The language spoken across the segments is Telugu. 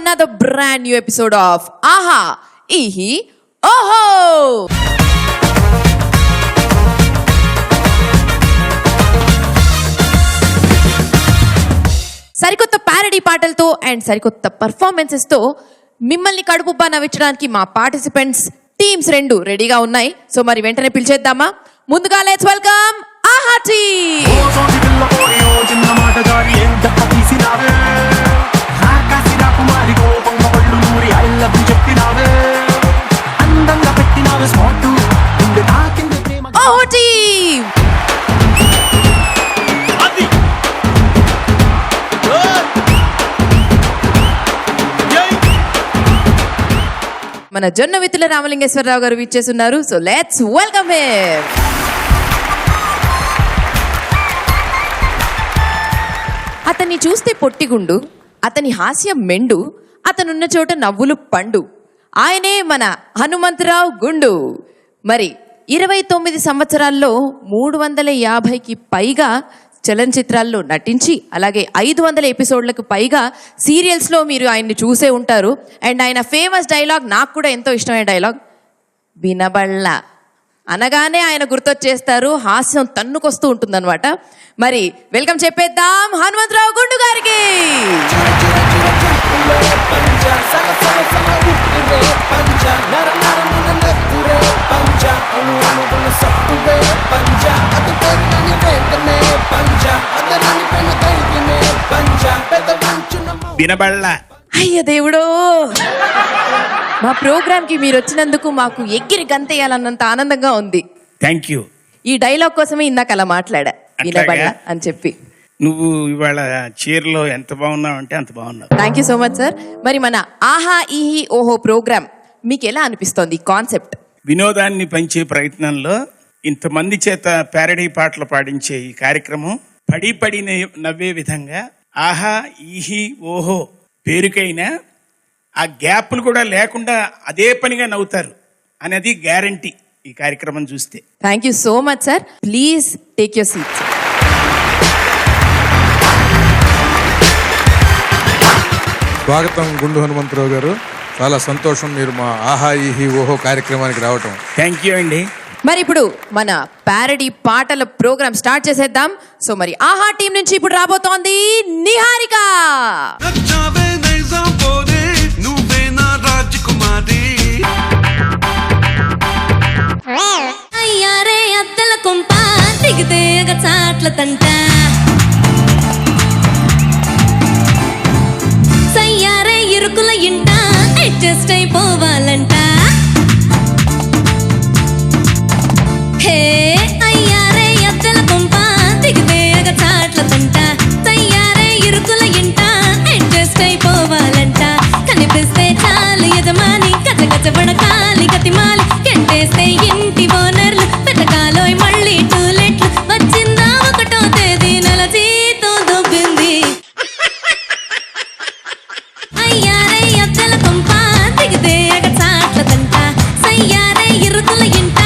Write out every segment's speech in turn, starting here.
another brand new episode of Aha Ihi Oho. సరికొత్త ప్యారడీ పాటలతో అండ్ సరికొత్త పర్ఫార్మెన్సెస్ తో మిమ్మల్ని కడుపుబ్బా నవ్వించడానికి మా పార్టిసిపెంట్స్ టీమ్స్ రెండు రెడీగా ఉన్నాయి. సో మరి వెంటనే పిలిచేద్దామా? ముందుగా లెట్స్ వెల్కమ్ ఆహా టీమ్. ఓహో టీమ్. మన జొన్న విత్తుల రామలింగేశ్వరరావు గారు విచ్చేస్తున్నారు. So let's welcome him. అతన్ని చూస్తే పొట్టిగుండు, అతని హాస్యం మెండు, అతనున్న చోట నవ్వులు పండు, ఆయనే మన హనుమంతరావు గుండు. మరి 29 సంవత్సరాల్లో 350కి పైగా చలనచిత్రాల్లో నటించి అలాగే 500 ఎపిసోడ్లకు పైగా సీరియల్స్లో మీరు ఆయన్ని చూసే ఉంటారు. అండ్ ఆయన ఫేమస్ డైలాగ్, నాకు కూడా ఎంతో ఇష్టమైన డైలాగ్, వినబళ్ళ అనగానే ఆయన గుర్తొచ్చేస్తారు. హాస్యం తన్నుకొస్తూ ఉంటుందన్నమాట. మరి వెల్కమ్ చెప్పేద్దాం హనుమంతరావు గుండు గారికి. వినబళ్ళ. అయ్య దేవుడో, మా ప్రోగ్రామ్ కి మీరు వచ్చినందుకు మాకు ఎగిరి గంతేయాలన్నంత ఆనందంగా ఉంది. Thank you. ఈ డైలాగ్ కోసమే ఇందాక అలా మాట్లాడా, వినబళ్ళ అని చెప్పి. నువ్వు ఇవాళ చీరలో ఎంత బాగున్నావు అంటే అంత బాగున్నావు. Thank you so much sir. మరి మన ఆహా ఈహి ఓహో ప్రోగ్రామ్ మీకు ఎలా అనిపిస్తోంది కాన్సెప్ట్? వినోదాన్ని పెంచే ప్రయత్నంలో ఇంతమంది చేత ప్యారడీ పాటలు పాడించే ఈ కార్యక్రమం పడి పడి నవ్వే విధంగా ఆహా ఈహి ఓహో పేరుకైనా ఆ గ్యాప్లు కూడా లేకుండా అదే పనిగా నవ్వుతారు అనేది గ్యారంటీ ఈ కార్యక్రమం చూస్తే. Thank you so much sir. Please take your seats. స్వాగతం గుండు హనుమంతరావు గారు. చాలా సంతోషం మీరు మా ఆహా ఈహి ఓహో కార్యక్రమానికి రావటం. థ్యాంక్ యూ అండి. మరి ఇప్పుడు మన ప్యారడీ పాటల ప్రోగ్రామ్ స్టార్ట్ చేసేద్దాం. సో మరి ఆహా టీం నుంచి ఇప్పుడు రాబోతోంది నిహారిక. అయ్యారే అద్దల కొంప దిగితే చాట్ల తంట, సయ్యారే ఇరుకుల ఇంట అడ్జస్ట్ అయిపోవాలంట. హే అయ్యారే అద్దల కొంప దిగితే చాట్ల తంట, సయ్యారే ఇరుకుల ఇంట అడ్జస్ట్ అయిపోవాలంట. కనిపిస్తే చాలు యజమాని కచ్చ కచ్చ పడకాలి గతిమాలి, కెట్టేస్తే ఇంటి ఓనర్లు పెద్దకాలోయ్ మళ్ళీ టూలెట్లు. వచ్చిందా 1వ తేదీ నెల జీతం దొబ్బింది. అయ్యారే అద్దల కొంప దిగితే చాట్ల తంట, సయ్యారే ఇరుకుల ఇంట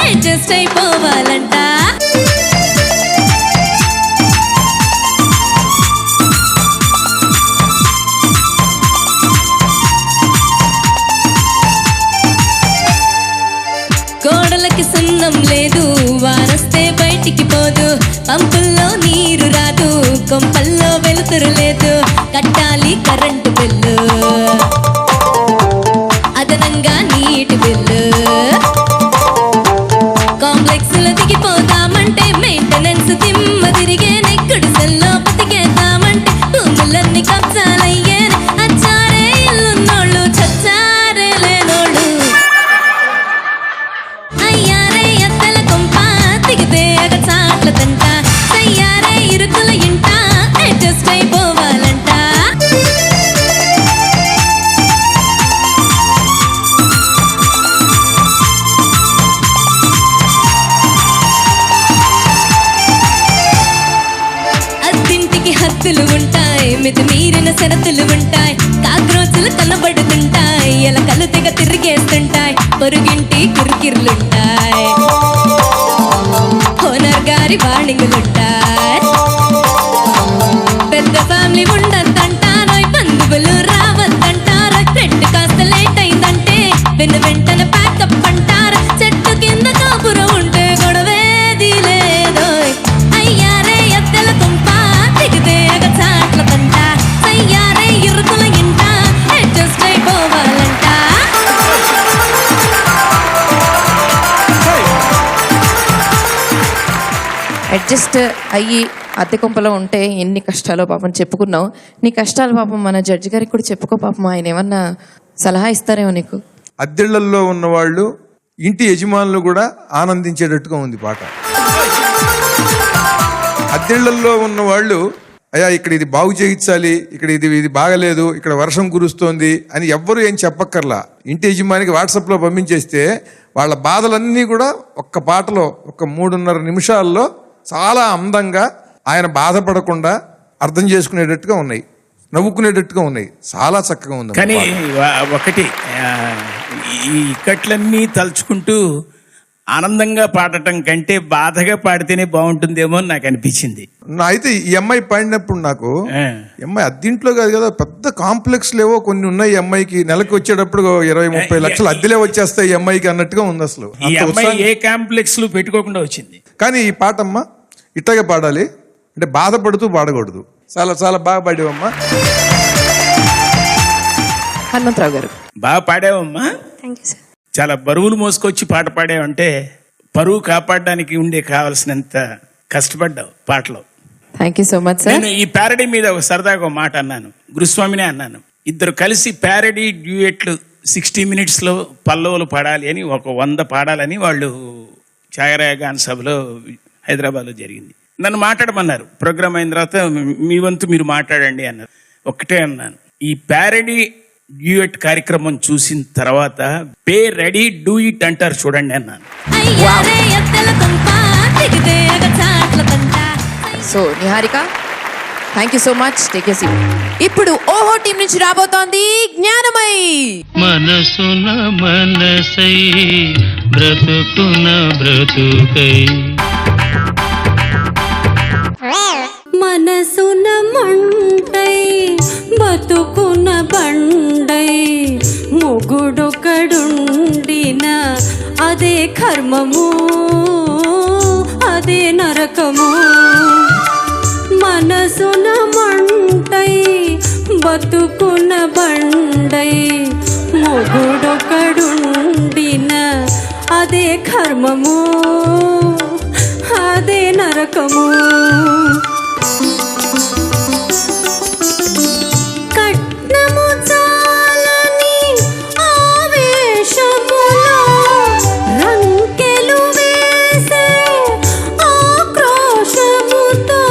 అడ్జస్ట్ అయిపోవాలంట. గోడలకి సున్నం లేదు, వారస్తే బయటికి పోదు, పంపుల్లో నీరు రాదు, కొంపల్లో వెలుతురు లేదు, కట్టాలి కరెంటు బిల్లు, అదనంగా నీటి బిల్లు. కాంప్లెక్స్ లో దిగిపోదామంటే మెయింటెనెన్స్ దిమ్మ తిరిగే, నెక్కుడు సెల్లో బతికేద్దామంటే భూములన్నీ కబ్జాలయ్యే, అచ్చారే ఇల్లున్నోళ్ళు చచ్చారే లేనోళ్ళు. అయ్యారే అద్దల కొంప దిగితే చాట్ల తంట, సయ్యారే ఇరుకుల ఇంట అడ్జస్ట్ అయిపోవాలంట. అద్దింటికి హద్దులు ఉంటాయి, మితి మీరిన షరతులు ఉంటాయి, కాక్రోచులు కనబడుతుంటాయి, ఎలకలు తెగ తిరిగేస్తుంటాయి, పొరుగింటి కిరికిర్లుంటాయి, ఓనర్ గారి వాణింగులుంటాయి. పెద్ద ఫ్యామిలీ ఉండద్దంట, నోయ్ బంధువులు రావద్దంట, వెంటనే ప్యాకప్ అంటారు. చెట్టు కింద కాపురం ఉంటే గొడవేది లేదోయ్. అయ్యారే ఎద్దెల తుంప దిగితే చాట్ల తంట. అయ్యారే ఇరుకుల ఇంట అడ్జస్ట్ అయిపోవాలంట. అడ్జస్ట్ అయ్యి అద్దె కొంపలో ఉంటే ఎన్ని కష్టాలో పాపం చెప్పుకున్నావు. నీ కష్టాలు పాపం మన జడ్జి గారికి కూడా చెప్పుకో పాపం, ఆయన ఏమన్నా సలహా ఇస్తారేమో నీకు. అద్దెళ్లలో ఉన్న వాళ్ళు ఇంటి యజమానులు కూడా ఆనందించేటట్టుగా ఉంది పాట. అద్దెళ్లలో ఉన్న వాళ్ళు అయ్యా ఇక్కడ ఇది బాగు చేయించాలి, ఇక్కడ ఇది బాగలేదు, ఇక్కడ వర్షం కురుస్తోంది అని ఎవ్వరూ ఏం చెప్పక్కర్లా. ఇంటి యజమానికి వాట్సాప్లో పంపించేస్తే వాళ్ళ బాధలన్నీ కూడా ఒక్క పాటలో ఒక 3.5 నిమిషాల్లో చాలా అందంగా ఆయన బాధపడకుండా అర్థం చేసుకునేటట్టుగా ఉన్నాయి, నవ్వుకునేటట్టుగా ఉన్నాయి. చాలా చక్కగా ఉంది. కానీ ఒకటి ఈ ఇక్కట్లన్నీ తలుచుకుంటూ ఆనందంగా పాడటం కంటే బాధగా పాడితేనే బాగుంటుందేమో అని నాకు అనిపించింది. అయితే ఈ అమ్మాయి పాడినప్పుడు నాకు ఈ అమ్మాయి అద్దెంట్లో కాదు కదా, పెద్ద కాంప్లెక్స్ లేవో కొన్ని ఉన్నాయి. ఈ అమ్మాయికి నెలకు వచ్చేటప్పుడు 20-30 లక్షలు అద్దెలే వచ్చేస్తాయి ఈ అమ్మాయికి అన్నట్టుగా ఉంది. అసలు ఈ అమ్మాయి ఏ కాంప్లెక్స్ లో పెట్టుకోకుండా వచ్చింది. కానీ ఈ పాటమ్మ ఇట్టగా పాడాలి అంటే బాధపడుతూ పాడకూడదు. చాలా చాలా బాగా పాడేవమ్మా. హనుమంతరావు గారు బాగా పాడావమ్మా. చాలా బరువులు మోసుకొచ్చి పాట పాడావంటే పరువు కాపాడడానికి కావాల్సినంత కష్టపడ్డావు పాటలో. Thank you so much sir. నేను ఈ ప్యారడీ మీద ఒక సరదాగా ఒక మాట అన్నాను, గురుస్వామినే అన్నాను. ఇద్దరు కలిసి ప్యారడీ డ్యూయెట్లు 60 minutes లో పల్లవులు పాడాలి అని, ఒక 100 పాడాలని వాళ్ళు ఛాయరాయ గాన సభలో హైదరాబాద్లో జరిగింది. నన్ను మాట్లాడమన్నారు. ప్రోగ్రామ్ అయిన తర్వాత మీ వంతు మీరు మాట్లాడండి అన్నారు. ఒక్కటే అన్నాను, ఈ ప్యారడీ డ్యూయెట్ కార్యక్రమం చూసిన తర్వాత పే రెడీ డూ ఇట్ అంటారు చూడండి అన్నాను. So Niharika, thank you so much. Take you seat. ఇప్పుడు ఓహో టీం నుంచి రాబోతోంది జ్ఞానమై. మనసున మనసై బ్రతుకున బ్రతుకై. మనసున మంటై బతుకున బండై మొగుడొకడుండిన అదే కర్మము అదే నరకము. మనసున మంటై బతుకున బండై మొగుడొకడుండిన అదే కర్మము అదే నరకము. కట్నము చాలని ఆవేశములో రంకెలు వేసే ఆక్రోశముతో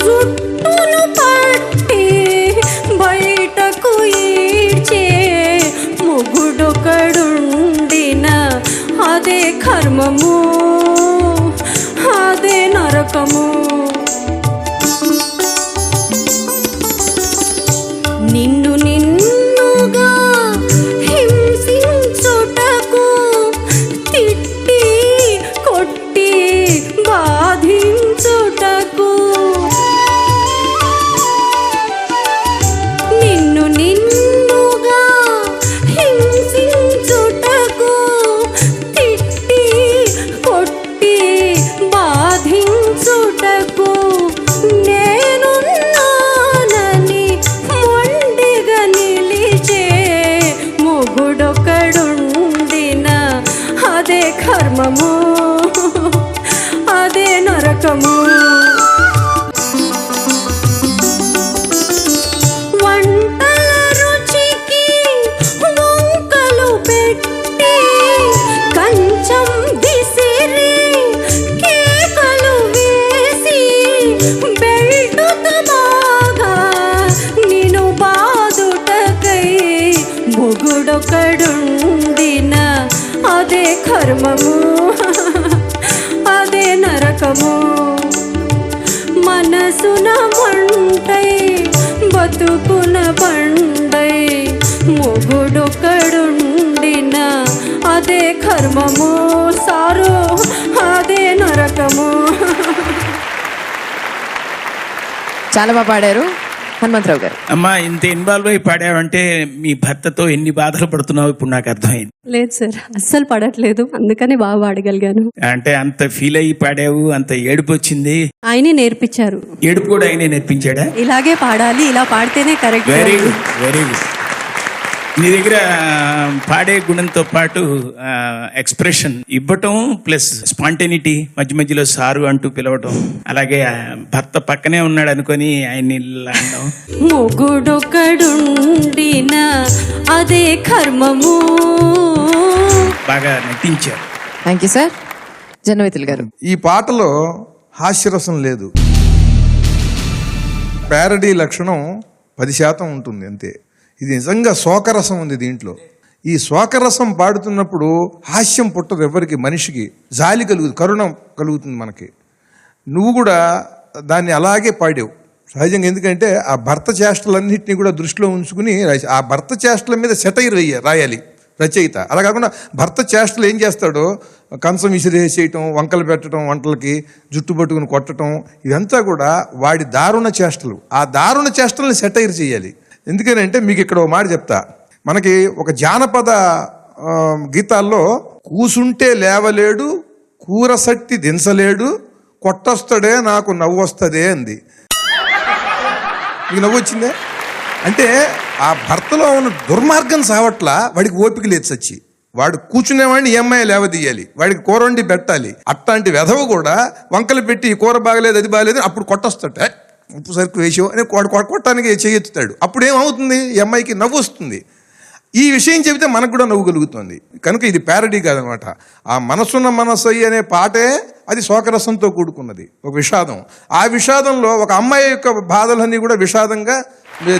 జుట్టును పట్టి బయటకు ఈడ్చే మొగుడొకడుండిన అదే కర్మము అదే నరకము. నిన్ను నిన్నుగా హింసించుటకు తిట్టి కొట్టి బాధించుటకు. నిన్ను నిన్నుగా హింసించుటకు తిట్టి కొట్టి బాధించుటకు నేనున్నానని మొండిగా నిలిచే మొగుడొకడుండిన అదే కర్మము అదే నరకము. వంటల రుచికి వంకలు పెట్టి కంచం విసిరి కేకలు వేసి బెల్టుతో బాగా నిన్ను బాదుటకై మొగుడొకడుండిన అదే కర్మము అదే నరకము. మనసున మంటై బతుకున బండై మొగుడొకడుండిన అదే కర్మము సారు అదే నరకము. చాలా బాగా పాడారు. హనుమంతరావు గారు. అమ్మా, ఇంత ఇన్వాల్వ్ అయి పాడావంటే మీ భర్తతో ఎన్ని బాధలు పడుతున్నావు ఇప్పుడు నాకు అర్థమైంది. లేదు సార్, అస్సలు పడట్లేదు, అందుకని బాగా పాడగలిగాను. అంటే అంత ఫీల్ అయ్యి పాడావు, అంత ఏడుపు వచ్చింది. ఆయనే నేర్పించారు, ఏడుపు కూడా ఆయనే నేర్పించాడా? ఇలాగే పాడాలి, ఇలా పాడితేనే correct. Very good, very good. నీ దగ్గర పాడే గుణంతో పాటు ఎక్స్ప్రెషన్ ఇవ్వటం ప్లస్ స్పాంటేనిటీ, మధ్య మధ్యలో సారు అంటూ పిలవటం, అలాగే భర్త పక్కనే ఉన్నాడు అనుకొని ఆయన్ని అనడం. మొగుడొకడుండిన అదే కర్మము. బాగా నటించారు. Thank you sir. జనవైతులు గారు. ఈ పాటలో హాస్యరసం లేదు, ప్యారడీ లక్షణం 10% ఉంటుంది అంతే. ఇది నిజంగా శోకరసం ఉంది దీంట్లో. ఈ శోకరసం పాడుతున్నప్పుడు హాస్యం పుట్టదు ఎవరికి, మనిషికి జాలి కలుగుతుంది, కరుణ కలుగుతుంది మనకి. నువ్వు కూడా దాన్ని అలాగే పాడావు సహజంగా. ఎందుకంటే ఆ భర్త చేష్టలన్నింటినీ కూడా దృష్టిలో ఉంచుకుని ఆ భర్త చేష్టల మీద సెటైర్ రాయాలి రచయిత. అలా కాకుండా భర్త చేష్టలు ఏం చేస్తాడో, కంచం విసిరేసేయటం, వంకలు పెట్టడం, వంటలకి జుట్టు పట్టుకుని కొట్టడం, ఇదంతా కూడా వాడి దారుణ చేష్టలు. ఆ దారుణ చేష్టల్ని సెటైర్ చేయాలి. ఎందుకనంటే మీకు ఇక్కడ ఒక మాట చెప్తా. మనకి ఒక జానపద గీతాల్లో కూసుంటే లేవలేడు, కూరసట్టి దించలేడు, కొట్టొస్తాడే నాకు నవ్వు వస్తుందే అంది. మీకు నవ్వు వచ్చిందే? అంటే ఆ భర్తలో ఉన్న దుర్మార్గం సావట్ల వాడికి ఓపిక లేదు చచ్చి. వాడు కూర్చునేవాడిని EMI లేవదీయాలి, వాడికి కూర వండి పెట్టాలి. అట్లాంటి వెధవ కూడా వంకలు పెట్టి ఈ కూర బాగలేదు అది బాగలేదు అప్పుడు కొట్టొస్తాడు. ఉప్పు సరుకు వేసావు అని కొట్టడానికి చేయెత్తుతాడు. అప్పుడు ఏమవుతుంది, EMIకి నవ్వు వస్తుంది. ఈ విషయం చెబితే మనకు కూడా నవ్వు కలుగుతుంది. కనుక ఇది ప్యారడీ కాదనమాట. ఆ మనసున్న మనసయ్యి అనే పాటే అది శోకరసంతో కూడుకున్నది, ఒక విషాదం. ఆ విషాదంలో ఒక అమ్మాయి యొక్క బాధలన్నీ కూడా విషాదంగా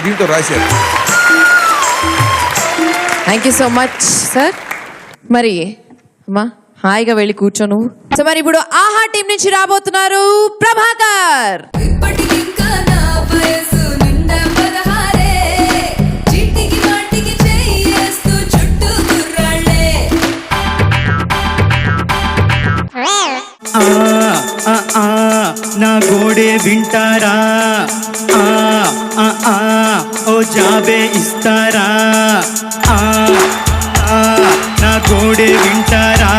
దీంట్లో రాశారు. Thank you so much sir. మరి అమ్మా హాయిగా వెళ్ళి కూర్చోను. సో మరి ఇప్పుడు ఆహా టీం నుంచి రాబోతున్నారు ప్రభాకర్. ఇప్పటికింకా నా వయసు నిండా 16. చీటికి మాటికి చేయేస్తూ చుట్టూ కుర్రాళ్ళే. నా గోడే వింటారా, ఓ జాబే ఇస్తారా, నా గోడే వింటారా,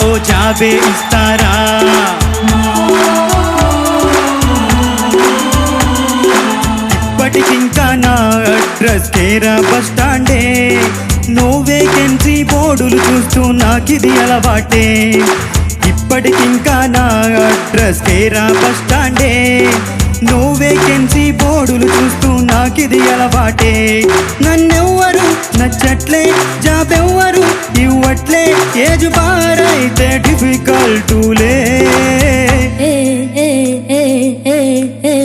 ఓ జాబే ఇస్తారా. ఇప్పటికింకా నా అడ్రస్ కేరా బస్ స్టాండే. నో వేకెన్సీ బోర్డులు చూస్తూ నాకిది అలవాటే. ఇప్పటికింకా నా అడ్రస్ కేరా బస్ స్టాండే. నో వేకెన్సీ బోర్డులు చూస్తూ నాకిది అలవాటే. నన్నెవ్వరు నచ్చట్లే, జాబ్ ఎవ్వరు ఇవ్వట్లే, ఏజ్ బారైతే డిఫికల్టులే.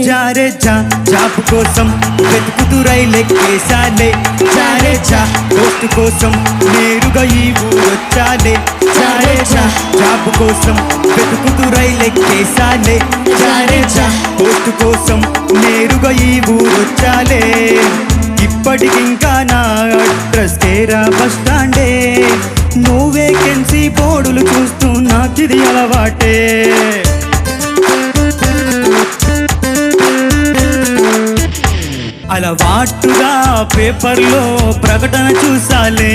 జారే జాబ్ కోసం వెతుకుతూ రైలెక్కేసాలే. జారే పోస్ట్ కోసం నేరుగా ఈ ఊరొచ్చాలే. జారే జాబ్ కోసం వెతుకుతూ రైలెక్కేసాలే. జారే పోస్ట్ కోసం నేరుగా ఈ ఊరొచ్చాలే. ఇప్పటికింకా నా అడ్రస్ కేరా బస్ స్టాండే. నో వేకెన్సీ బోర్డులు చూస్తూ నాకిది అలవాటే. అలవాటుగా పేపర్లో ప్రకటన చూసాలే.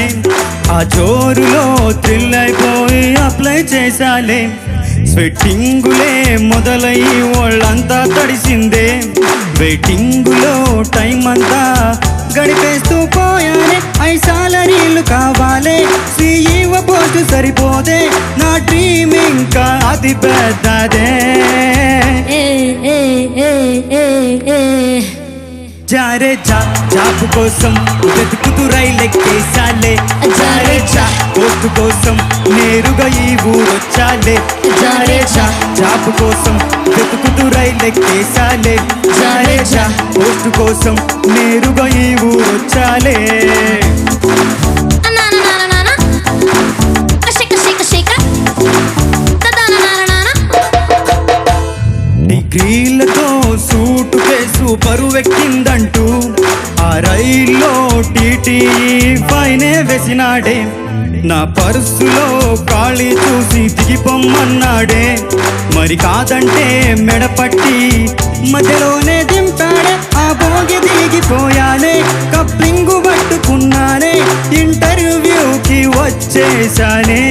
ఆ జోరులో థ్రిల్ అయిపోయి అప్లై చేశాలే. స్వెట్టింగులే మొదలయ్యి వాళ్ళంతా తడిసిందే. వెయిటింగులో టైం అంతా గడిపేస్తూ పోయానే. ఐ సాలరీలు కావాలే, CEO పోస్టు సరిపోదే. నా డ్రీమ్ ఇంకా అది పెద్దదే. జారే జాబ్ కోసం వెతుకుతూ రైలెక్కేసాలే. జారే పోస్ట్ కోసం నేరుగా ఈ ఊరొచ్చాలే. జారే జాబ్ కోసం వెతుకుతూ రైలెక్కేసాలే. జారే పోస్ట్ కోసం నేరుగా ఈ ఊరొచ్చాలే. డిగ్రీలతో సూటు కేసు బరువెక్కిందంటూ ఆ రైల్లో TTE ఫైనే వేసినాడే. నా పర్సులో ఖాళీ చూసి దిగిపోమ్మన్నాడే, మరి కాదంటే మెడపట్టి మధ్యలోనే దింపాడే. ఆ భోగి దిగిపోయానే, కప్లింగు పట్టుకున్నానే, ఇంటర్వ్యూకి వచ్చేసానే.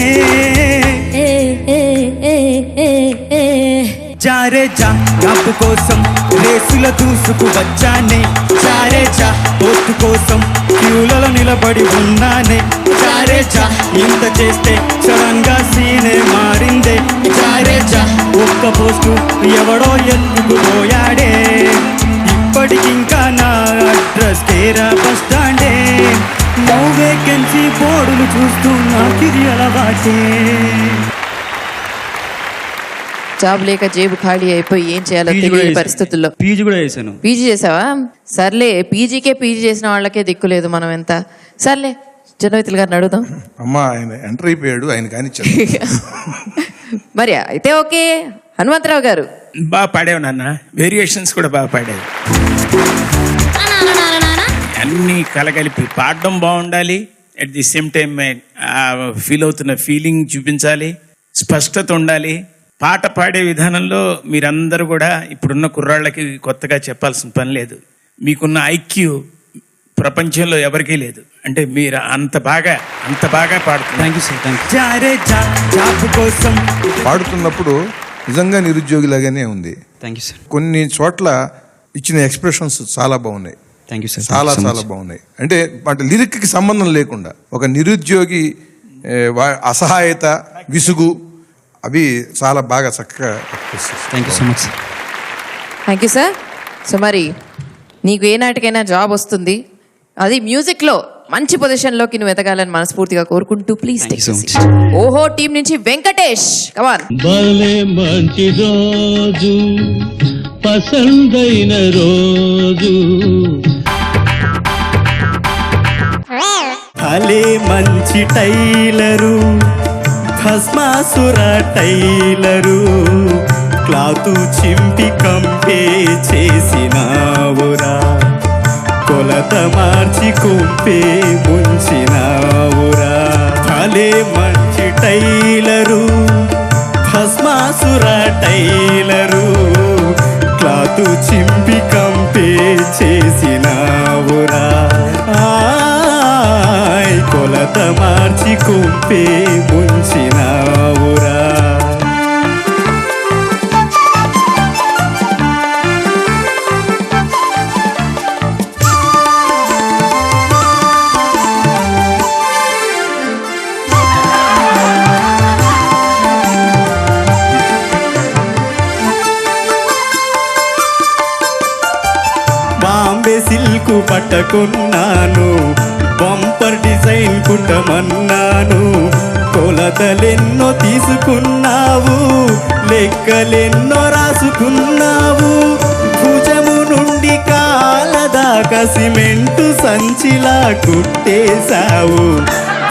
జారే జా జాబ్ కోసం రేసుల దూసుకు వచ్చానే, జారే జా పోస్ట్ కోసం క్యూలలో నిలబడి ఉన్నానే, జారే జా ఇంత చేస్తే సడన్ గా సీనే మారిందే, జారే జా ఒక్క పోస్టు ఎవడో ఎత్తుకుపోయాడే, ఇప్పటికింకా నా అడ్రస్ కేరా బస్ స్టాండే, నో వేకెన్సీ బోర్డులు చూస్తూ నాకిది అలవాటే. జాబ్ లేక జేబు ఖాళీ అయిపోయి ఏం చేయాలో తెలియని పరిస్థితుల్లో పీజీ కూడా చేశాను. పీజీ చేసావా? సర్లే, పీజీ చేసిన వాళ్ళకే దిక్కులేదు, మనం ఎంత. సర్లే, జనవితులు గారిని అడుగుదాం. అమ్మా ఆయన ఎంటర్ అయిపోయాడు, ఆయన కానీ మరి అయితే ఓకే. హనుమంతరావు గారు బాగా పాడావు నాన్న, వేరియేషన్స్ కూడా బాగా పాడావు. అన్నీ కలగలిపి పాడడం బాగుండాలి, at the same time feel అవుతున్న ఫీలింగ్ చూపించాలి, స్పష్టత ఉండాలి. పాట పాడే విధానంలో మీరందరూ కూడా ఇప్పుడున్న కుర్రాళ్ళకి కొత్తగా చెప్పాల్సిన పని లేదు. మీకున్న ఐక్యూ ప్రపంచంలో ఎవరికీ లేదు. అంటే మీరు అంత బాగా పాడుతున్నారు. Thank you sir, thank you. జారే జా జాబ్ కోసం పాడుతున్నప్పుడు నిజంగా నిరుద్యోగిలాగానే ఉంది. థ్యాంక్ యూ సార్, కొన్ని చోట్ల ఇచ్చిన ఎక్స్ప్రెషన్స్ చాలా బాగున్నాయి, థ్యాంక్ యూ సార్, చాలా చాలా బాగున్నాయి. అంటే లిరిక్కి సంబంధం లేకుండా ఒక నిరుద్యోగి అసహాయత, విసుగు, అవి చాలా బాగా చక్కగా. Thank you so much sir. Thank you sir. So మరి నీకు ఏ నాటికైనా జాబ్ వస్తుంది, అది మ్యూజిక్లో మంచి పొజిషన్లోకి నువ్వు ఎదగాలని మనస్ఫూర్తిగా కోరుకుంటూ please Thank you so much. ఓహో టీం నుంచి వెంకటేష్, కమాన్. భలే మంచి రోజు, పసందైన రోజు, భలే మంచి టైలరు, భస్మాసుర టైలరు, క్లాతు చింపి కంపే చేసినావురా, కొలత మార్చి కుంపే ముంచినావురా. భలే మంచి టైలరు, భస్మాసుర టైలరు, క్లాతు చింపి కంపే చేసినావురా, కొలత మార్చి కుంపే ముంచినావురా. బాంబే సిల్కు పట్టకున్నాను, బంపర్ డిజైన్ కుట్టమన్నాను, కొలతలెన్నో తీసుకున్నావు, లెక్కలెన్నో రాసుకున్నావు, భుజము నుండి కాల దాకా సిమెంటు సంచిలా కుట్టేశావు.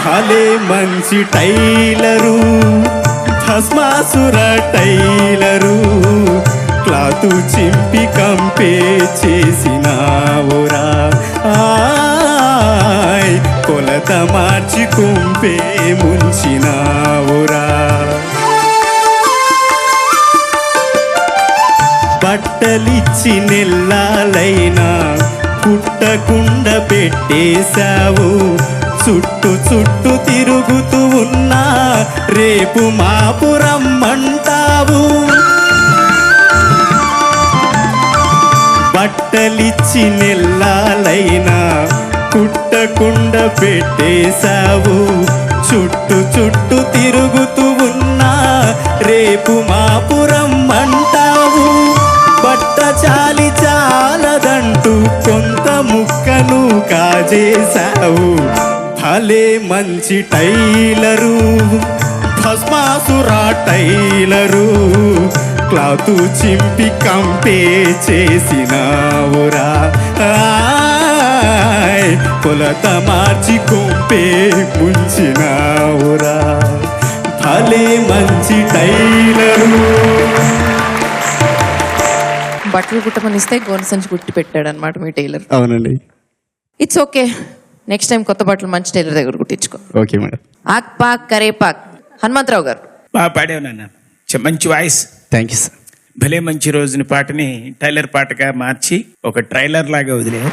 భలే మంచి టైలరు, భస్మాసుర టైలరు, క్లాతు చింపి కంపే చేసినావురా, కొలత మార్చి కుంపే ముంచినావురా. బట్టలిచ్చి నెల్లాలైనా కుట్టకుండా పెట్టేశావు, చుట్టు చుట్టు తిరుగుతూ ఉన్నా రేపు మాపు రమ్మంటావు. బట్టలిచ్చి నెల్లాలైనా కుట్టకుండా పెట్టేశావు, చుట్టు చుట్టు తిరుగుతూ ఉన్నా రేపు మాపు రమ్మంటావు. బట్ట చాలి చాలదంటూ కొంత ముక్కను కాజేశావు. భలే మంచి టైలరు, భస్మాసుర టైలరు, క్లాతు చింపి కంపే చేసినావురా, కొలత మార్చి కొంపే ముంచినావురా. భలే మంచి టైలరు. బట్టలు కుట్టమనిస్తే గోను సంచి కుట్టి పెట్టాడు అనమాట మీ టైలర్. అవునండి. It's okay. నెక్స్ట్ టైం కొత్త బట్టలు మంచి టైలర్ దగ్గర కుట్టించుకో. Okay madam. ఆక్ పాక్ కరేపాక్. హనుమంతరావు గారు. బాగా పాడావు నాన్న, మంచి వాయిస్. Thank you sir. భలే మంచి రోజుని పాటని టైలర్ పాటగా మార్చి ఒక ట్రైలర్ లాగా వదిలేవు.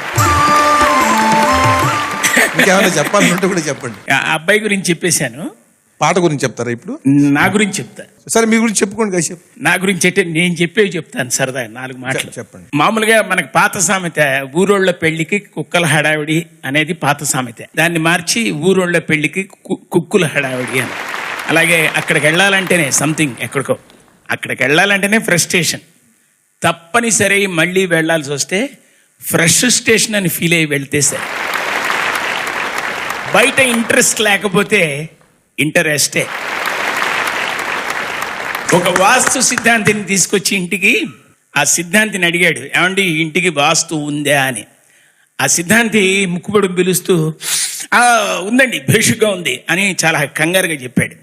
ఇంకేమైనా చెప్పాలంటే కూడా చెప్పండి. ఆ అబ్బాయి గురించి చెప్పేశాను, పాట గురించి చెప్తారా ఇప్పుడు? నా గురించి చెప్తా. సరే మీ గురించి చెప్పుకోండి కాసేపు. నా గురించి అంటే నేను చెప్పేవి చెప్తాను సరదా 4 మాటలు. చెప్పండి. మామూలుగా మనకు పాత సామెత ఊరోళ్ళ పెళ్లికి కుక్కల హడావిడి అనేది పాత సామెత. దాన్ని మార్చి ఊరోళ్ళ పెళ్లికి కుక్కుల హడావిడి అని. అలాగే అక్కడికి వెళ్ళాలంటేనే సంథింగ్ ఎక్కడికో, అక్కడికి వెళ్ళాలంటేనే ఫ్రస్ట్రేషన్. తప్పనిసరి మళ్ళీ వెళ్ళాల్సి వస్తే ఫ్రెష్ స్టేషన్ అని ఫీల్ అయ్యి వెళ్తే సరే. బయట ఇంట్రెస్ట్ లేకపోతే ఇంటరెస్టే. ఒక వాస్తు సిద్ధాంతిని తీసుకొచ్చి ఇంటికి, ఆ సిద్ధాంతిని అడిగాడు, ఏమండి ఇంటికి వాస్తు ఉందా అని. ఆ సిద్ధాంతి ముక్కుపొడి పిలుస్తూ ఉందండి, భేషుగా ఉంది అని చాలా కంగారుగా చెప్పాడు.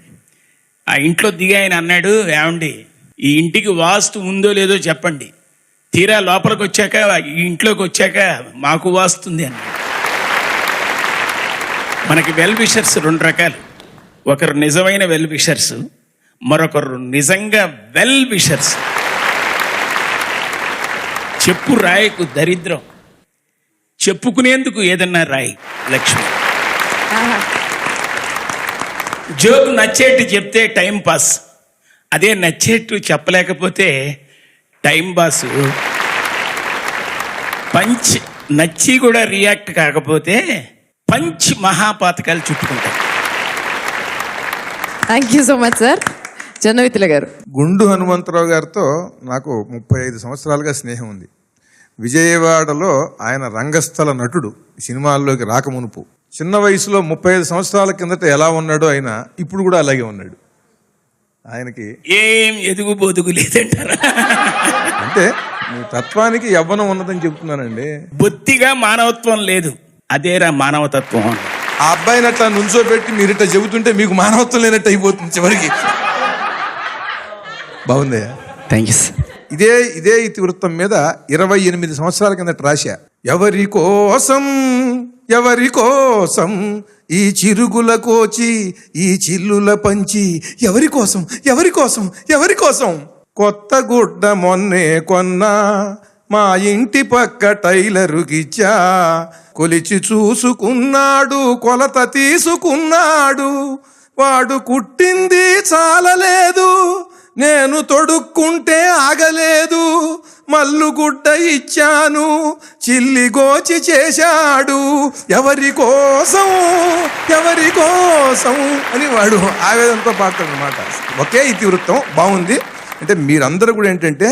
ఆ ఇంట్లో దిగి ఆయన అన్నాడు, ఏమండి ఈ ఇంటికి వాస్తు ఉందో లేదో చెప్పండి, తీరా లోపలికి వచ్చాక ఈ ఇంట్లోకి వచ్చాక మాకు వాస్తుంది అన్నాడు. మనకి వెల్ విషర్స్ 2 రకాలు. ఒకరు నిజమైన వెల్ విషర్స్, మరొకరు నిజంగా వెల్ విషర్స్. చెప్పు రాయకు దరిద్రం, చెప్పుకునేందుకు ఏదన్నా రాయి లక్ష్మి. జోక్ నచ్చేట్టు చెప్తే టైం పాస్, అదే నచ్చేట్టు చెప్పలేకపోతే టైం పాస్. పంచ్ నచ్చి కూడా రియాక్ట్ కాకపోతే పంచ్ మహాపాతకాలు చుట్టుకుంటాయి. Thank you so much sir. Jonnavithula garu. Gundu Hanumantharao గారితో నాకు 35 సంవత్సరాలుగా స్నేహం ఉంది. విజయవాడలో ఆయన రంగస్థల నటుడు, సినిమాల్లోకి రాకమునుపు. చిన్న వయసులో 35 సంవత్సరాల కిందట ఎలా ఉన్నాడో ఆయన ఇప్పుడు కూడా అలాగే ఉన్నాడు. ఆయనకి ఏం ఎదుగు బొదుగు లేదంటారా? అంటే మీ తత్వానికి యవ్వనం ఉన్నదని చెప్తున్నానండి. బొత్తిగా మానవత్వం లేదు, అదేరా మానవతత్వం. ఆ అబ్బాయిని అట్లా నుంచోబెట్టి మీరు ఇట్లా చెబుతుంటే మీకు మానవత్వం లేనట్టు అయిపోతుంది చివరికి. బాగుందయ్యా, థ్యాంక్ యూ సార్. ఇదే ఇతివృత్తం మీద 28 సంవత్సరాల కిందట రాశా. ఎవరి కోసం ఈ చిరుగుల కోచి ఈ చిల్లుల పంచి, ఎవరి కోసం కొత్త గుడ్డ మొన్నే కొన్నా, మా ఇంటి పక్క టైలరుకిచ్చా, కొలిచి చూసుకున్నాడు కొలత తీసుకున్నాడు, వాడు కుట్టింది చాలలేదు, నేను తొడుక్కుంటే ఆగలేదు, మల్లుగుడ్డ ఇచ్చాను చిల్లిగోచి చేశాడు, ఎవరి కోసం అని వాడు ఆవేదనతో పాడతాడు అనమాట. ఒకే ఇతివృత్తం బాగుంది. అంటే మీరందరూ కూడా ఏంటంటే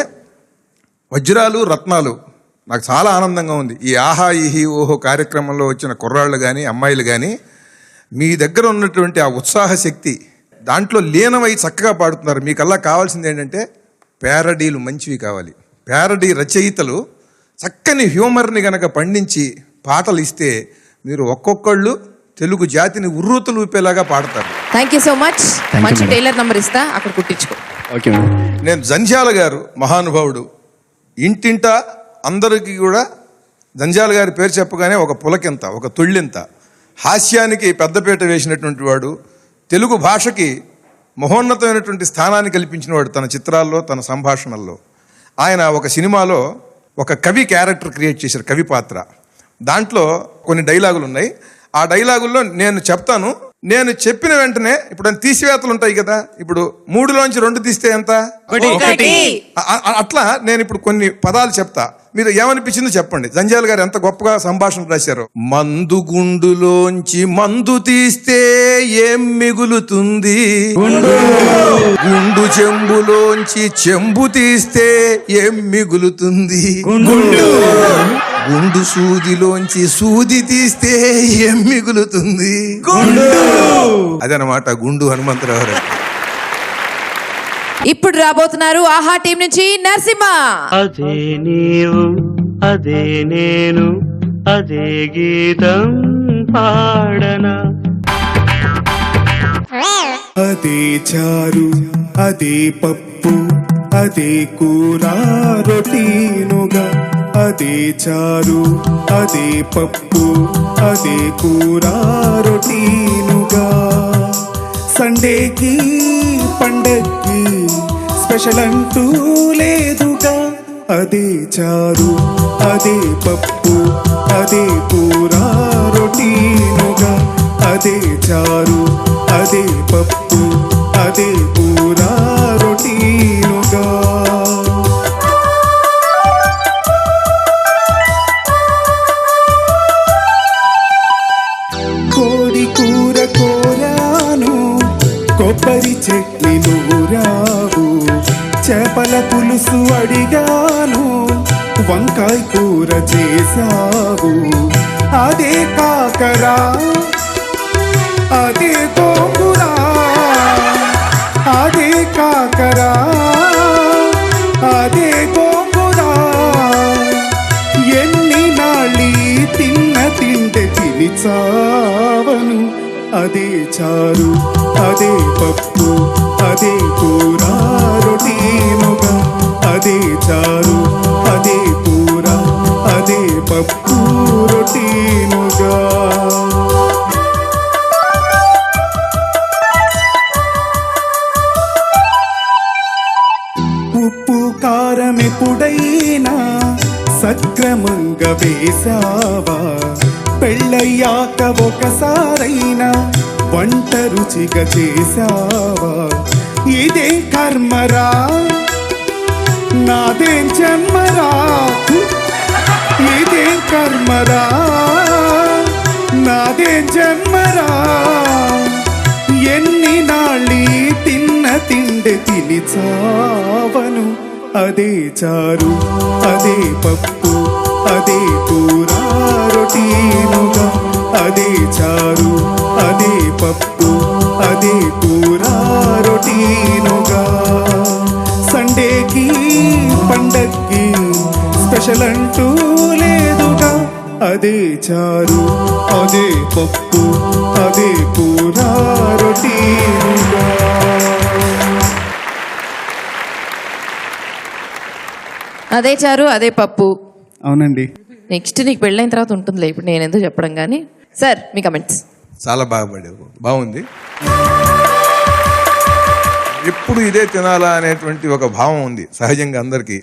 వజ్రాలు రత్నాలు. నాకు చాలా ఆనందంగా ఉంది ఈ ఆహా ఈహి ఓహో కార్యక్రమంలో వచ్చిన కుర్రాళ్ళు కానీ అమ్మాయిలు కానీ మీ దగ్గర ఉన్నటువంటి ఆ ఉత్సాహ శక్తి దాంట్లో లీనమై చక్కగా పాడుతున్నారు. మీకల్లా కావాల్సింది ఏంటంటే ప్యారడీలు మంచివి కావాలి. ప్యారడీ రచయితలు చక్కని హ్యూమర్ని గనక పండించి పాటలు ఇస్తే మీరు ఒక్కొక్కళ్ళు తెలుగు జాతిని ఉర్రూతలు ఊపేలాగా పాడతారు. Thank you so much. మంచి టైలర్ నంబర్ ఇస్తా, అక్కడ కుట్టించుకో. Okay madam. నేను జంధ్యాల గారు మహానుభావుడు, ఇంటింటా అందరికీ కూడా జంధ్యాల గారి పేరు చెప్పగానే ఒక పులకింత, ఒక తుళ్ళింత. హాస్యానికి పెద్దపీట వేసినటువంటి వాడు, తెలుగు భాషకి మహోన్నతమైనటువంటి స్థానాన్ని కల్పించిన వాడు తన చిత్రాల్లో, తన సంభాషణల్లో. ఆయన ఒక సినిమాలో ఒక కవి క్యారెక్టర్ క్రియేట్ చేశారు, కవి పాత్ర. దాంట్లో కొన్ని డైలాగులు ఉన్నాయి. ఆ డైలాగుల్లో నేను చెప్తాను, నేను చెప్పిన వెంటనే ఇప్పుడు తీసివేతలు ఉంటాయి కదా, ఇప్పుడు 3లోంచి 2 తీస్తే ఎంత? అట్లా నేను ఇప్పుడు కొన్ని పదాలు చెప్తా, మీరు ఏమనిపించిందో చెప్పండి. జంధ్యాల గారు ఎంత గొప్పగా సంభాషణ రాశారు. మందు గుండులోంచి మందు తీస్తే ఏం మిగులుతుంది, గుండు చెంబులోంచి చెంబు తీస్తే ఏం మిగులుతుంది, గుండు సూదిలోంచి సూది తీస్తే ఏం మిగులుతుంది. అదనమాట గుండు హనుమంతరావు గారు. ఇప్పుడు రాబోతున్నారు ఆహా టీం నుంచి నరసింహ. అదే నీవు అదే నేను అదే గీతం పాడనా, అదే చారు అదే పప్పు అదే కూర రొటీనుగా అదే చారు అదే పప్పు అదే కూర రొటీనుగా సండేకి పండక్కి స్పెషల్ అంటూ లేదుగా అదే చారు అదే పప్పు అదే కూర రొటీనుగా అదే చారు అదే పప్పు అదే కూర రొటీనుగా కోడి కూర కోరాను కొబ్బరి చట్నీ నూరావు చేపల పులుసు అడిగాను వంకాయ కూర చేశావు అదే కాకరా అదే గోంగూర అదే కాకరా అదే గోంగూర ఎన్ని నాళ్ళి తిన్న తింటే తిని చావను అదే చారు అదే పప్పు అదే కూర రొటీనుగా అదే చారు అదే కూర అదే పప్పు రొటీనుగా ఉప్పు కారం ఎప్పుడైనా సక్రమంగా వేసావా పెళ్ళయ్యాక ఒకసారైనా వంట రుచిగా చేసావా ఇదే కర్మరా నాదేం జన్మరా ఇదే కర్మరా నాదేం జన్మరా ఎన్ని నాళ్ళి తిన్న తిండి తిని చావను అదే చారు అదే పప్పు అదే కూర రొటీనుగా అదే చారు అదే పప్పు అదే కూర రొటీనుగా సండేకి పండక్కి స్పెషల్ అంటూ లేదుగా అదే చారు అదే పప్పు అదే కూర రొటీనుగా అదే చారు అదే పప్పు. అవునండి. నెక్స్ట్ నీకు పెళ్ళైన తర్వాత ఉంటుందిలే, ఇప్పుడు నేను ఎందుకు చెప్పడం. కానీ సార్ మీ కమెంట్స్. చాలా బాగుపడేవు, బాగుంది. ఎప్పుడు ఇదే తినాలా అనేటువంటి ఒక భావం ఉంది సహజంగా అందరికీ.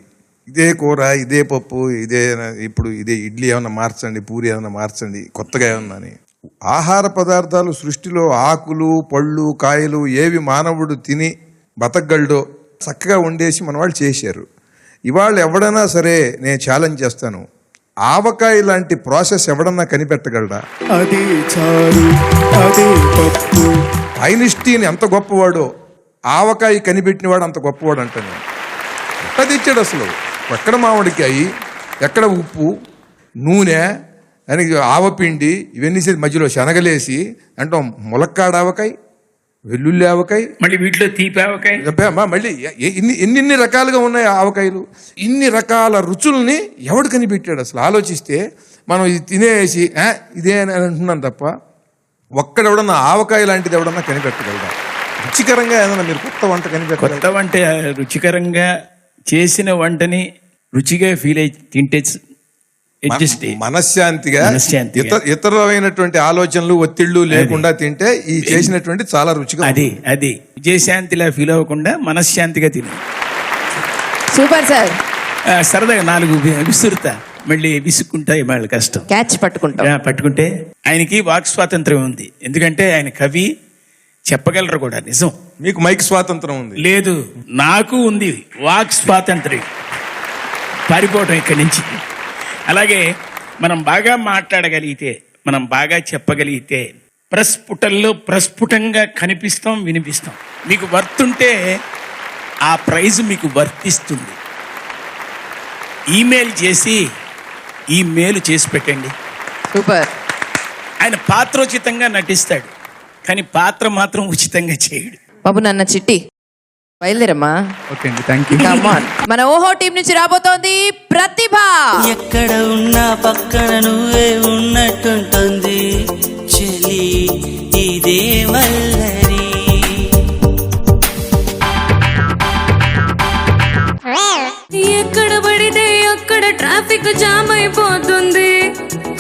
ఇదే కూర, ఇదే పప్పు, ఇదే ఇప్పుడు ఇదే ఇడ్లీ ఏమన్నా మార్చండి, పూరి ఏమన్నా మార్చండి, కొత్తగా ఏమన్నా అని. ఆహార పదార్థాలు సృష్టిలో ఆకులు, పళ్ళు, కాయలు ఏవి మానవుడు తిని బతకగలడో చక్కగా వండేసి మన వాళ్ళు చేశారు. ఇవాళ ఎవడైనా సరే నేను ఛాలెంజ్ చేస్తాను, ఆవకాయ లాంటి ప్రాసెస్ ఎవడన్నా కనిపెట్టగలడా? అదే చారు అదే పప్పు. ఐన్స్టీన్ ఎంత గొప్పవాడో ఆవకాయ కనిపెట్టినవాడు అంత గొప్పవాడు అంటాను. ఎట్లా తెచ్చాడు అసలు? ఎక్కడ మామిడికాయ, ఎక్కడ ఉప్పు, నూనె అని ఆవపిండి ఇవన్నీ మధ్యలో శనగలేసి అంటాం ములక్కాడ ఆవకాయ, వెల్లుల్లి ఆవకాయ, మళ్ళీ వీటిలో తీపి ఆవకాయ, మళ్ళీ ఎన్ని రకాలుగా ఉన్నాయి ఆవకాయలు. ఇన్ని రకాల రుచుల్ని ఎవడు కనిపెట్టాడు అసలు? ఆలోచిస్తే మనం ఇది తినేసి ఇదే అని అంటున్నాను తప్ప ఒక్కడెవడన్నా ఆవకాయ లాంటిది ఎవడన్నా కనిపెట్టగలరా? రుచికరంగా ఏదన్నా మీరు కొత్త వంట కనిపెట్టారు? కొత్త వంట రుచికరంగా చేసిన వంటని రుచిగా ఫీల్ అయి తింటే మనశ్శాంతిగా ఇతరమైనటువంటి ఆలోచనలు, ఒత్తిళ్లు లేకుండా తింటే ఈ చేసినటువంటి చాలా రుచిగా. అది విజయశాంతిలా ఫీల్ అవ్వకుండా మనశ్శాంతిగా తిను. Super sir. సరదాగా 4 విసురుతా, మళ్ళీ విసుక్కుంటా మళ్ళీ కష్టం. క్యాచ్ పట్టుకుంటే ఆయనకి వాక్ స్వాతంత్రం ఉంది, ఎందుకంటే ఆయన కవి, చెప్పగలరు కూడా. నిజం. మీకు మైక్ స్వాతంత్రం ఉంది? లేదు, నాకు ఉంది వాక్ స్వాతంత్రం. పారిపోవటం ఇక్కడి నుంచి. అలాగే మనం బాగా మాట్లాడగలిగితే, మనం బాగా చెప్పగలిగితే ప్రస్ఫుటంలో ప్రస్ఫుటంగా కనిపిస్తాం, వినిపిస్తాం. మీకు వర్తుంటే ఆ ప్రైజ్ మీకు వర్తిస్తుంది. ఈమెయిల్ చేసి ఈ మేలు చేసి పెట్టండి. సూపర్. ఆయన పాత్రోచితంగా నటిస్తాడు, కానీ పాత్ర మాత్రం ఉచితంగా చేయడు. బాబు నాన్న చిట్టి బయలుదేరమ్మా. ఓకే అండి, థ్యాంక్ యూ. Come on. మన ఓహో టీం నుంచి రాబోతోంది ప్రతిభ. ఎక్కడ ఉన్నా పక్కన నువ్వే ఉన్నట్టుంటుంది చెలి, ఇదే వల్లరి. ఎక్కడ పడితే అక్కడ ట్రాఫిక్ ట్రాఫిక్ జామ్ అయిపోతుంది.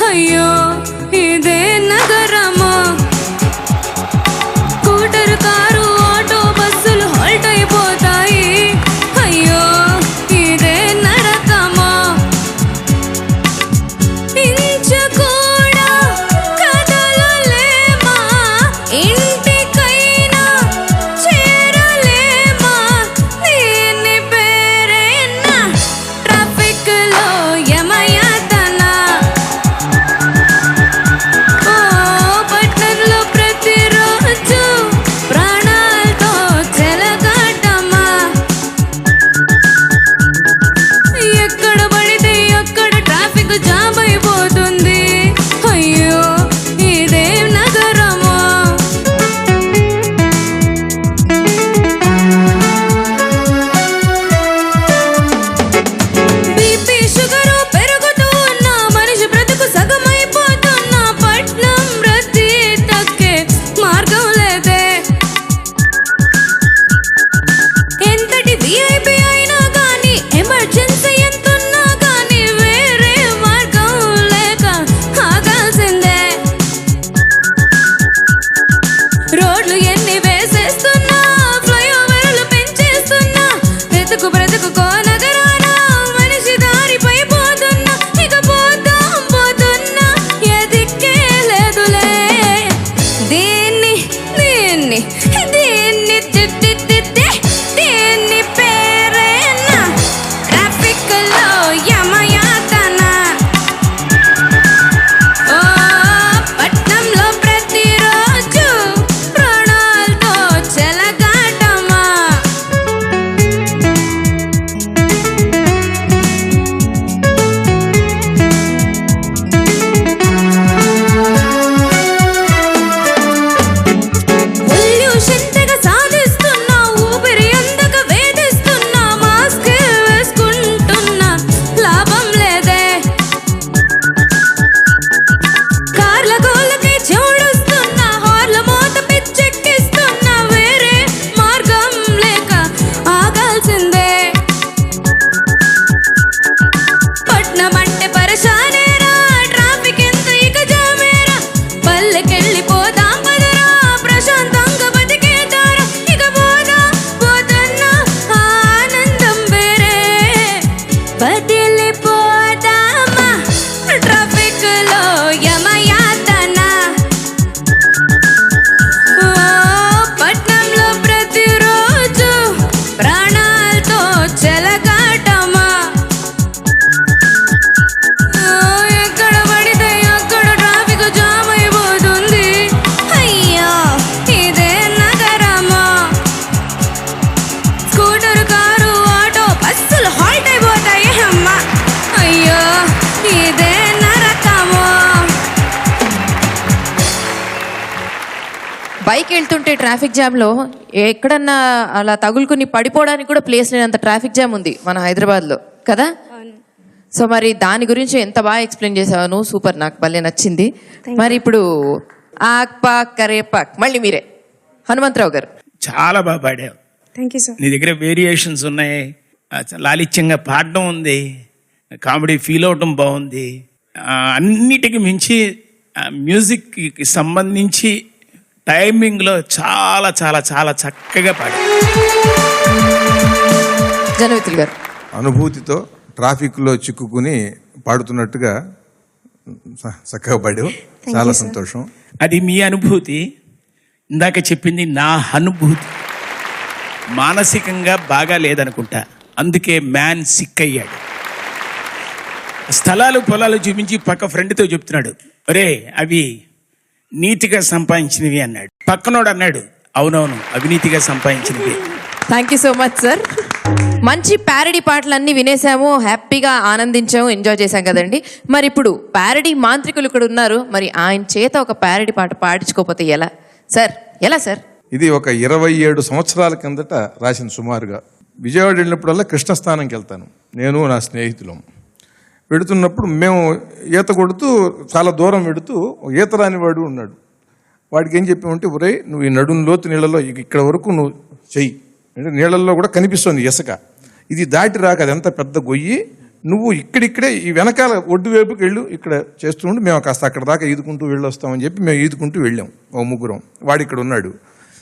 అయ్యో ఇదే నగరమా, స్కూటర్ కారు ఆటో బస్సులు హాల్ట్ అయిపోతాయి. అయ్యో ఇదే నరకమా, ఇంచు కూడా కదలలేమా, ఇంటికైనా చేరలేమా, దీని పేరేనా ట్రాఫిక్ లో యమయాతన. ఓ పట్టణంలో ప్రతిరోజు ప్రాణాలతో చెలగాటమా, ఎక్కడ పడితే అక్కడ ట్రాఫిక్ జామ్ అయిపోతుంది. అయ్యో ఇదేం నగరమా. బీపీ షుగరు పెరుగుతూ ఉన్న మనిషి బ్రతుకు సగమైపోతున్న పట్నం రద్దీ తగ్గే మార్గం లేదే. ఎంతటి విఐపి అయినా కానీ ఎమర్జెన్సీ ఎంతున్నా కానీ వేరే మార్గం లేక ఆగాల్సిందే. రోడ్లు ఎన్ని వేసేస్తున్నా, ఫ్లైఓవర్లు పెంచేస్తున్నా, బ్రతుకు బ్రతుకుకో నగరాన మనిషి దారిపై పోతున్నా. ఇక పోతాం పోతున్నా ఎదిక్కే లేదులే. దీన్ని దీన్ని దీన్ని తిట్టిద్దే, దీన్ని పేరేనా ట్రాఫిక్ లో యమయాతన. ఓ పట్నంలో ప్రతిరోజు ప్రాణాలతో చెలగాటమా. పొల్యూషన్ తెగ సాధిస్తున్నా, ఊపిరి అందక వేధిస్తున్నా, మాస్క్ వేసుకుంటున్నా లాభం లేదే. కార్ల గోళ్ళకి చూడుస్తున్నా, హార్ల మోత పిచ్చెక్కిస్తున్నా, వేరే మార్గం లేక ఆగాల్సిందే. పట్నం అంటే పరేషానేరా, ట్రాఫిక్ ఎంత ఇక జామేరా, పల్లెకెళ్ళిపోదాం పదరా, ప్రశాంతంగా బతికేదారా. ఇక పోదాం పోతున్నా ఆనందం వేరే, బదిలిపోదామా ట్రాఫిక్ లో యమయాతన. ఓ పట్నంలో ప్రతిరోజు ప్రాణాలతో చెలగాటమా. ఎక్కడ పడితే అక్కడ ట్రాఫిక్ జామ్ అయిపోతుంది. అయ్యో ఇదే నగరమా, స్కూటర్ కారు ఆటో బస్సులు హాల్ట్ అయిపోతాయి. అమ్మా అయ్యో ఇదే నరకమా. బైక్ వెళ్తుంటే ట్రాఫిక్ జామ్లో ఎక్కడన్నా అలా తగులుకుని పడిపోవడానికి కూడా ప్లేస్ లేనంత ట్రాఫిక్ జామ్ ఉంది మన హైదరాబాద్లో కదా. సో మరి దాని గురించి ఎంత బాగా ఎక్స్ప్లెయిన్ చేసావు నువ్వు, సూపర్, నాకు భలే నచ్చింది. మరి ఇప్పుడు ఆక్ పాక్ కరేపాక్ మళ్ళీ మీరే హనుమంతరావు గారు. చాలా బాగా పాడావు. Thank you sir. నీ దగ్గర వేరియేషన్స్ ఉన్నాయి, లాలిత్యంగా పాడడం ఉంది, కామెడీ ఫీల్ అవటం బాగుంది. అన్నిటికి మించి మ్యూజిక్కి సంబంధించి టైమింగ్లో చాలా చాలా చాలా చక్కగా పాడావు. జనవితులు గారు. అనుభూతితో ట్రాఫిక్లో చిక్కుకుని పాడుతున్నట్టుగా చక్కగా పాడావు. చాలా సంతోషం. అది మీ అనుభూతి. ఇందాక చెప్పింది నా అనుభూతి. మానసికంగా బాగా లేదనుకుంటా, అందుకే మ్యాన్ సిక్ అయ్యాడు. స్థలాలు పొలాలు చూపించి పక్క ఫ్రెండ్తో చెప్తున్నాడు, ఒరే అవి నీతిగా సంపాదించినవి అన్నాడు. పక్కనోడు అన్నాడు, అవునవును అవినీతిగా సంపాదించినవి. Thank you so much sir. మంచి ప్యారడీ పాటలన్నీ వినేసాము, హ్యాపీగా ఆనందించాము, ఎంజాయ్ చేశాం కదండి. మరి ఇప్పుడు ప్యారడీ మాంత్రికులు ఇక్కడ ఉన్నారు, మరి ఆయన చేత ఒక ప్యారడీ పాట పాడించుకోకపోతే ఎలా సార్? ఎలా సార్? ఇది ఒక 27 సంవత్సరాల కిందట రాసిన సుమారుగా. విజయవాడ వెళ్ళినప్పుడల్లా కృష్ణస్థానంకి వెళ్తాను నేను, నా స్నేహితులం. వెడుతున్నప్పుడు మేము ఈత కొడుతూ చాలా దూరం వెడుతూ ఈత రాని వాడు ఉన్నాడు. వాడికి ఏం చెప్పామంటే, ఒరే నువ్వు ఈ నడుం లోతు నీళ్ళలో ఇక్కడ వరకు నువ్వు చెయ్యి అంటే నీళ్ళల్లో కూడా కనిపిస్తుంది ఇసుక, ఇది దాటి రాక అది ఎంత పెద్ద గొయ్యి, నువ్వు ఇక్కడిక్కడే ఈ వెనకాల ఒడ్డు వైపుకి వెళ్ళు, ఇక్కడ చేస్తూ ఉండి మేము కాస్త అక్కడ దాకా ఈదుకుంటూ వెళ్ళొస్తామని చెప్పి మేము ఈదుకుంటూ వెళ్ళాం. ఓ ముగ్గురం, వాడు ఇక్కడ ఉన్నాడు.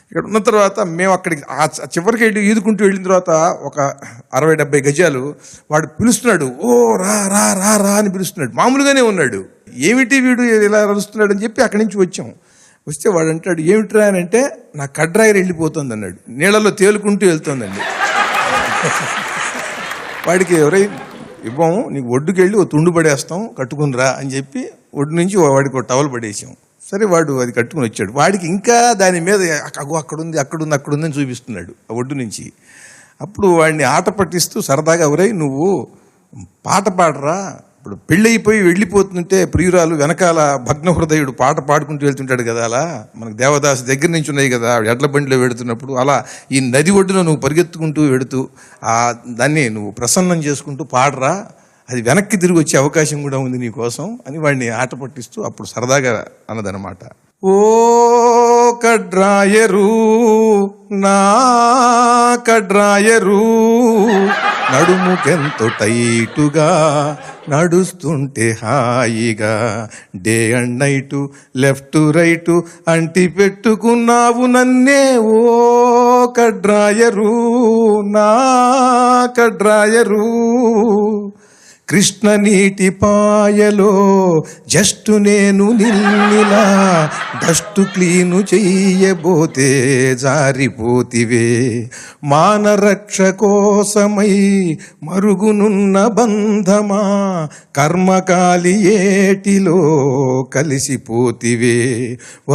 ఇక్కడ ఉన్న తర్వాత మేము అక్కడికి ఆ చివరికి వెళ్ళి ఈదుకుంటూ వెళ్ళిన తర్వాత ఒక 60-70 గజాలు వాడు పిలుస్తున్నాడు. ఓ రా రా రా రా అని పిలుస్తున్నాడు. మామూలుగానే ఉన్నాడు. ఏమిటి వీడు ఇలా అరుస్తున్నాడు అని చెప్పి అక్కడి నుంచి వచ్చాం. వస్తే వాడు అంటాడు, ఏమిట్రా అని అంటే, నా కడ్రాయర్ వెళ్ళిపోతుంది అన్నాడు. నీళ్ళలో తేలుకుంటూ వెళ్తుందండి. వాడికి ఎవరైనా ఇవ్వము, నీకు ఒడ్డుకి వెళ్ళి ఓ తుండు పడేస్తాం కట్టుకునిరా అని చెప్పి ఒడ్డు నుంచి వాడికి ఒక టవల్ పడేసాం. సరే వాడు అది కట్టుకుని వచ్చాడు. వాడికి ఇంకా దాని మీద అక్కడుంది అక్కడుంది అక్కడుంది అని చూపిస్తున్నాడు ఆ ఒడ్డు నుంచి. అప్పుడు వాడిని ఆట పట్టిస్తూ సరదాగా, ఎవరై నువ్వు పాట పాడరా, ఇప్పుడు పెళ్ళయిపోయి వెళ్ళిపోతుంటే ప్రియురాలు వెనకాల భగ్న హృదయుడు పాట పాడుకుంటూ వెళ్తుంటాడు కదా, అలా మనకు దేవదాసు దగ్గర నుంచి ఉన్నాయి కదా ఎడ్ల బండిలో వెడుతున్నప్పుడు, అలా ఈ నది ఒడ్డున నువ్వు పరిగెత్తుకుంటూ వెడుతూ దాన్ని నువ్వు ప్రసన్నం చేసుకుంటూ పాడరా, అది వెనక్కి తిరిగి వచ్చే అవకాశం కూడా ఉంది నీ కోసం అని వాడిని ఆట పట్టిస్తూ అప్పుడు సరదాగా అన్నదనమాట. ఓ కడ్రాయరు నా కడ్రాయరు, నడుముకెంతో టైటుగా నడుస్తుంటే హాయిగా, day and night left right అంటి పెట్టుకున్నావు నన్నే, ఓ కడ్రాయరు నా కడ్రాయరు. కృష్ణ నీటి పాయలో జస్ట్ నేను నిల్లిలా డస్ట్ క్లీను చెయ్యబోతే జారిపోతివే, మానరక్ష కోసమై మరుగునున్న బంధమా, కర్మకాలి ఏటిలో కలిసిపోతివే,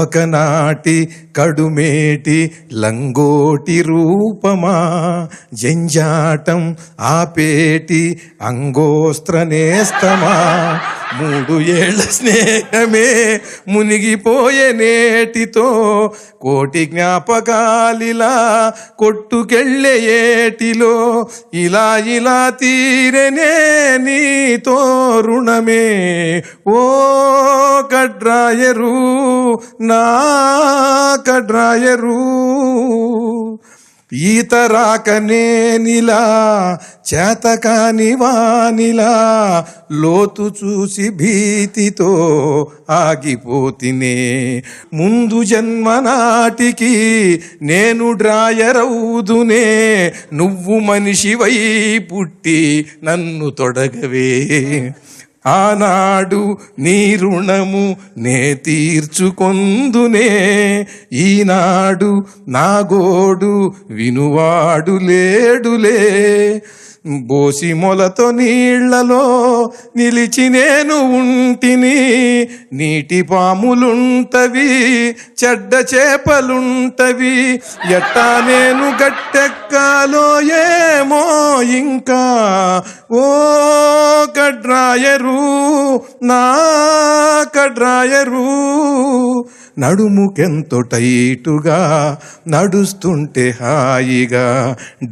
ఒకనాటి కడుమేటి లంగోటి రూపమా, జంజాటం ఆపేటి అంగోస్త్రనేస్తమా, 3 ఏళ్ల స్నేహమే మునిగిపోయే నేటితో, కోటి జ్ఞాపకాలిలా కొట్టుకెళ్ళే ఏటిలో, ఇలా ఇలా తీరనే నీతో రుణమే, ఓ కడ్రాయరు నా కడ్రాయరు. ఈత రాకనేనిలా చేతకాని వానిలా, లోతు చూసి భీతితో ఆగిపోతినే, ముందు జన్మ నాటికి నేను డ్రాయరవుదునే, నువ్వు మనిషివై పుట్టి నన్ను తొడగవే, ఆనాడు నీ రుణము నే తీర్చుకొందునే, ఈనాడు నా గోడు వినువాడు లేడులే, బోసి మొలతో నీళ్లలో నిలిచి నేను ఉంటిని, నీటి పాములుంటవి చెడ్డ చేపలుంటవి, ఎట్టా నేను గట్టెక్కాలో ఏమో ఇంకా, ఓ కడ్రాయరు నా కడ్రాయరు. నడుముకెంతో టైటుగా నడుస్తుంటే హాయిగా,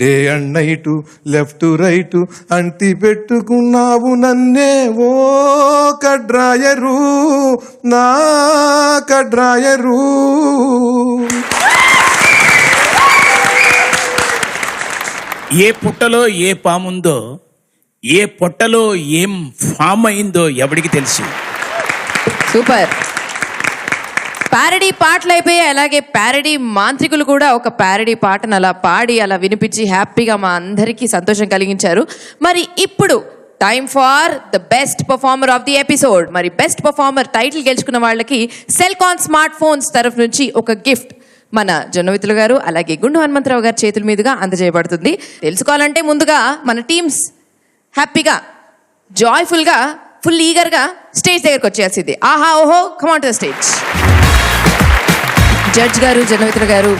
day and night left right అంటి పెట్టుకున్నావు నన్నే, ఓ కడ్రాయరు నా కడ్రాయరు. ఏ పుట్టలో ఏ పాముందో, ఏ పొట్టలో ఏం ఫామ్ అయిందో ఎవడికి తెలుసు. సూపర్. ప్యారడీ పాటలు అయిపోయాయి. అలాగే ప్యారడీ మాంత్రికులు కూడా ఒక ప్యారడీ పాటను అలా పాడి అలా వినిపించి హ్యాపీగా మా అందరికీ సంతోషం కలిగించారు. మరి ఇప్పుడు time for the best performer of the episode. మరి బెస్ట్ పర్ఫార్మర్ టైటిల్ గెలుచుకున్న వాళ్ళకి సెల్కాన్ స్మార్ట్ ఫోన్స్ తరఫు నుంచి ఒక గిఫ్ట్ మన జొన్నవితులు గారు అలాగే గుండు హనుమంతరావు గారి చేతుల మీదుగా అందజేయబడుతుంది. తెలుసుకోవాలంటే ముందుగా మన టీమ్స్ హ్యాపీగా జాయ్ఫుల్గా ఫుల్ ఈగర్గా స్టేజ్ దగ్గరకు వచ్చేయాల్సింది. ఆహా ఓహో, come on to the stage. Judge గారు, జొన్నవితులు గారు,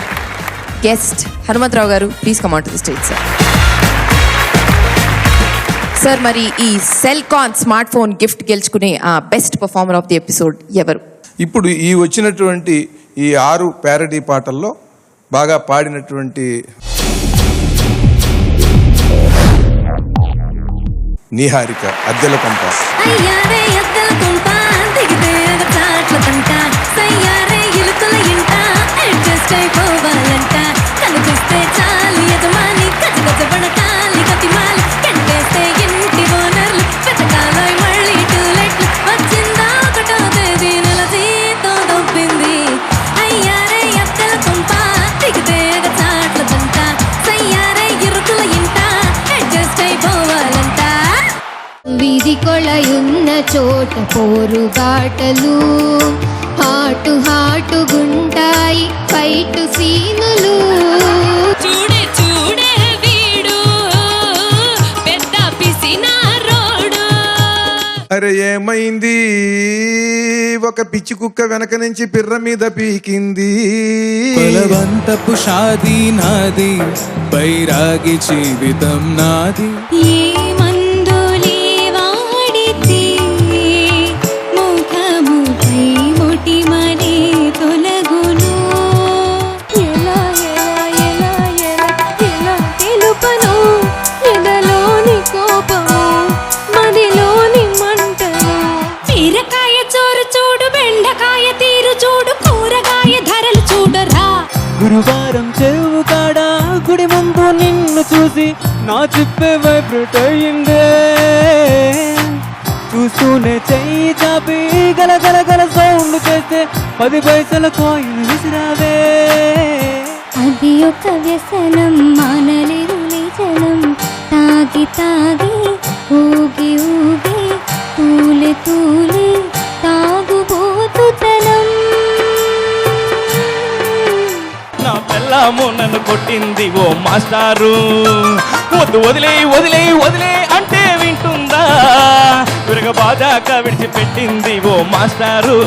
గెస్ట్ హనుమంతరావు గారు, please come on to the stage sir. Sir, మరి ఈ సెల్కాన్ స్మార్ట్ ఫోన్ గిఫ్ట్ గెలుచుకునే ఆ best performer of the episode ఎవరు? ఇప్పుడు ఈ వచ్చినటువంటి ఈ 6 ప్యారడీ పాటల్లో బాగా పాడినటువంటి నిహారిక, అద్దెల కొంప. అయ్యారే అద్దెల కొంప, దిగితే చాట్ల పంట, సయ్యారే ఇలుకల ఇంట, అడ్జస్ట్ అయిపోవాలంట, కనిపిస్తే చాలు యజమాని, గజ గజ పడతాలి గతిమాలి, కంటేస్తే ఇంటి ఓనర్లు, చోట పోరుబాటలు హాటు హాటు గుంటాయి ఫైట్ సీనులు చూడే చూడే వీడు పెద్ద పిసినారోడు అరే ఏమైంది, ఒక పిచ్చి కుక్క వెనక నుంచి పిర్ర మీద పీకింది. బలవంతపు షాదీ నాది, బైరాగి జీవితం నాది. ఏ మందులే వాడితే ముఖముపై మొటిమలే తొలగును. ఎలా ఎలా ఎలా ఎలా ఎలా తెలుపను ఎదలోని కోపము మదిలోని మంటను. బీరకాయ చోరు చూడు, బెండకాయ తీరు చూడు, కూరగాయ ధరలు చూడరా. గురువారం చెరువు కాడ గుడి ముందు నిన్ను చూసి నా చిప్పే వైబ్రేట్ అయ్యిందే. చూస్తూనే చెయ్యి చాపి గల గల గల సౌండ్ చేస్తే 10 పైసల కాయిన్ విసిరావే. అది ఒక వ్యసనం మానలేదు జనం, తాగి తాగి ఊగి ఊగి తూలి తూలి తాగుబోతుతనం. నా పిల్లము నన్ను కొట్టింది ఓ మాస్టారు, వద్దు వదిలే వదిలే వదిలే అంటే వింటుందా. విరగబాదాక విడిచిపెట్టింది ఓ మాస్టారు.